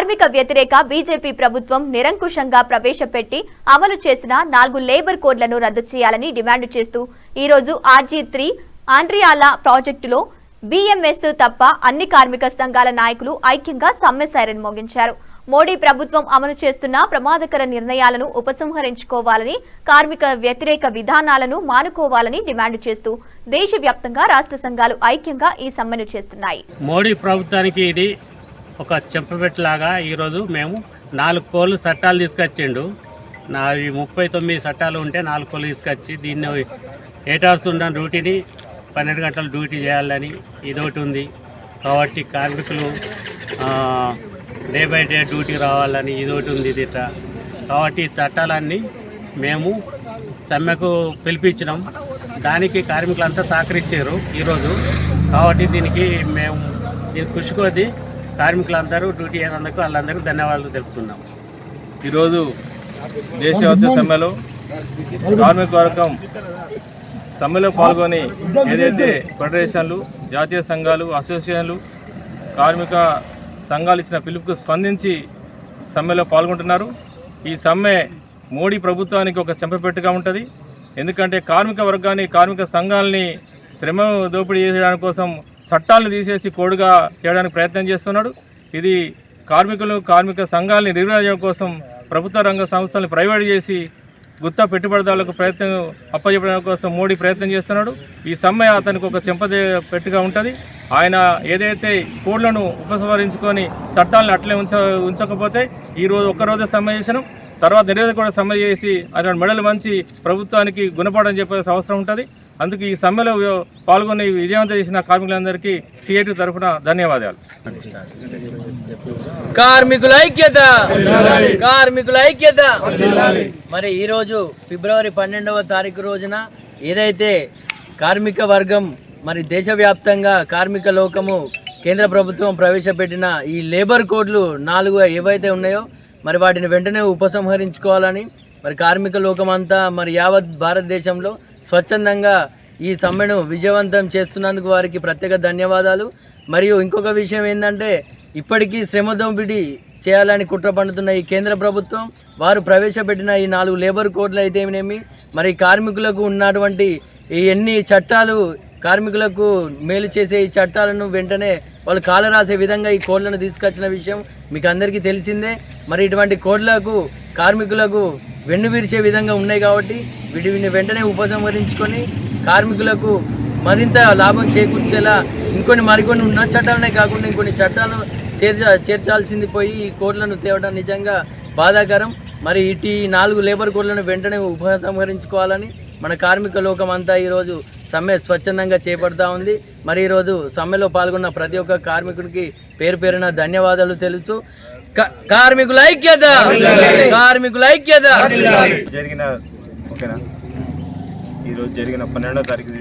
కార్మిక వ్యతిరేక బీజేపీ ప్రభుత్వం నిరంకుశంగా ప్రవేశపెట్టి అమలు చేసిన 4 లేబర్ కోడ్లను రద్దు చేయాలని డిమాండ్ చేస్తూ ఈ రోజు RG3 ఆండ్రియాలా ప్రాజెక్టులో BMS తప్ప అన్ని కార్మిక సంఘాల నాయకులు ఐక్యంగా సమ్మె సైరన్ మోగించారు. మోడీ ప్రభుత్వం అమలు చేస్తున్న ప్రమాదకర నిర్ణయాలను ఉపసంహరించుకోవాలని, కార్మిక వ్యతిరేక విధానాలను మానుకోవాలని డిమాండ్ చేస్తూ దేశవ్యాప్తంగా రాష్ట్ర సంఘాలు ఐక్యంగా ఈ సమ్మెను చేస్తున్నాయి. మోడీ ప్రభుత్వానికి ఇది ఒక చెంపపెట్టులాగా ఈరోజు మేము 4 కోళ్ళు చట్టాలు తీసుకొచ్చిండు. 39 చట్టాలు ఉంటే 4 కోళ్ళు తీసుకొచ్చి దీన్ని 8 అవర్స్ ఉన్న డ్యూటీని 12 గంటలు డ్యూటీ చేయాలని ఇదొకటి ఉంది. కాబట్టి కార్మికులు డే బై డే డ్యూటీ రావాలని ఇదొకటి ఉంది. ఇది కాబట్టి ఈ చట్టాలన్నీ మేము సమ్మెకు పిలిపించినాం. దానికి కార్మికులంతా సహకరించారు ఈరోజు. కాబట్టి దీనికి కృషి కొద్దీ కార్మికులందరూ డ్యూటీ అయినందుకు వాళ్ళందరికీ ధన్యవాదాలు తెలుపుతున్నాం. ఈరోజు దేశవ్యాప్త సమ్మెలో కార్మిక వర్గం సమ్మెలో పాల్గొని ఏదైతే ఫెడరేషన్లు, జాతీయ సంఘాలు, అసోసియేషన్లు, కార్మిక సంఘాలు ఇచ్చిన పిలుపుకు స్పందించి సమ్మెలో పాల్గొంటున్నారు. ఈ సమ్మె మోడీ ప్రభుత్వానికి ఒక చెంపపెట్టుగా ఉంటుంది. ఎందుకంటే కార్మిక వర్గాన్ని, కార్మిక సంఘాలని శ్రమ దోపిడీ చేయడానికి కోసం చట్టాలను తీసేసి కోడుగా చేయడానికి ప్రయత్నం చేస్తున్నాడు. ఇది కార్మిక సంఘాలని నిర్వహణ కోసం ప్రభుత్వ రంగ సంస్థలను ప్రైవేట్ చేసి గుత్తా పెట్టుబడిదారులకు అప్పచెప్పడం కోసం మోడీ ప్రయత్నం చేస్తున్నాడు. ఈ సమ్మె అతనికి ఒక చెంపపెట్టుగా ఉంటుంది. ఆయన ఏదైతే కోడ్లను ఉపసంహరించుకొని చట్టాలను అట్లే ఉంచకపోతే ఈరోజు ఒక్కరోజే సమ్మె చేసినాం, తర్వాత నిరోధక కూడా సమ్మె చేసి ఆయన మెడలు మంచి ప్రభుత్వానికి గుణపాఠం చెప్పాల్సిన అవసరం ఉంటుంది. అందుకు ఈ సమ్మెలో పాల్గొని విజయవంతం చేసిన కార్మికులందరికీ సిఐటి తరఫున ధన్యవాదాలు. కార్మికుల ఐక్యత. మరి ఈరోజు ఫిబ్రవరి 12వ తారీఖు రోజున ఏదైతే కార్మిక వర్గం మరి దేశవ్యాప్తంగా కార్మిక లోకము కేంద్ర ప్రభుత్వం ప్రవేశపెట్టిన ఈ లేబర్ కోడ్లు 4 ఏవైతే ఉన్నాయో మరి వాటిని వెంటనే ఉపసంహరించుకోవాలని మరి కార్మిక లోకమంతా మరి యావత్ భారతదేశంలో స్వచ్ఛందంగా ఈ సమ్మెను విజయవంతం చేస్తున్నందుకు వారికి ప్రత్యేక ధన్యవాదాలు. మరియు ఇంకొక విషయం ఏంటంటే ఇప్పటికీ శ్రమ దోపిడీ చేయాలని కుట్ర పన్నుతున్న ఈ కేంద్ర ప్రభుత్వం వారు ప్రవేశపెట్టిన ఈ 4 లేబర్ కోడ్లు అయితేనేమి మరి కార్మికులకు ఉన్నటువంటి ఈ ఎన్ని చట్టాలు కార్మికులకు మేలు చేసే ఈ చట్టాలను వెంటనే వాళ్ళు కాలరాసే విధంగా ఈ కోడ్లను తీసుకొచ్చిన విషయం మీకు అందరికీ తెలిసిందే. మరి ఇటువంటి కోడ్లకు కార్మికులకు వెన్నువిరిచే విధంగా ఉన్నాయి. కాబట్టి వీటిని వెంటనే ఉపసంహరించుకొని కార్మికులకు మరింత లాభం చేకూర్చేలా మరికొన్ని ఉన్న చట్టాలనే కాకుండా ఇంకొన్ని చట్టాలను చేర్చాల్సింది పోయి ఈ కోడ్లను తేవడం నిజంగా బాధాకరం. మరి ఇటు 4 లేబర్ కోడ్లను వెంటనే ఉపసంహరించుకోవాలని మన కార్మిక లోకం అంతా ఈరోజు సమ్మె స్వచ్ఛందంగా చేపడతా ఉంది. మరి ఈరోజు సమ్మెలో పాల్గొన్న ప్రతి ఒక్క కార్మికుడికి పేరున ధన్యవాదాలు తెలుపుతూ కార్మికుల ఐక్యత. ఈరోజు జరిగిన 12వ తారీఖు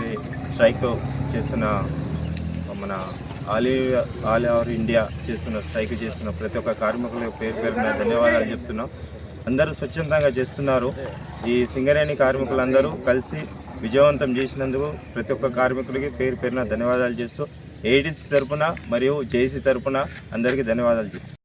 స్ట్రైక్ చేస్తున్న మన ఆల్ ఓవర్ ఇండియా స్ట్రైక్ చేస్తున్న ప్రతి ఒక్క కార్మికులకు పేరున ధన్యవాదాలు చెప్తున్నాం. అందరూ స్వచ్ఛందంగా చేస్తున్నారు. ఈ సింగరేణి కార్మికులందరూ కలిసి విజయవంతం చేసినందుకు ప్రతి ఒక్క కార్మికులకి పేరున ధన్యవాదాలు చేస్తూ ఏడీసీ తరఫున మరియు జేసీ తరఫున అందరికీ ధన్యవాదాలు చెప్తున్నాం.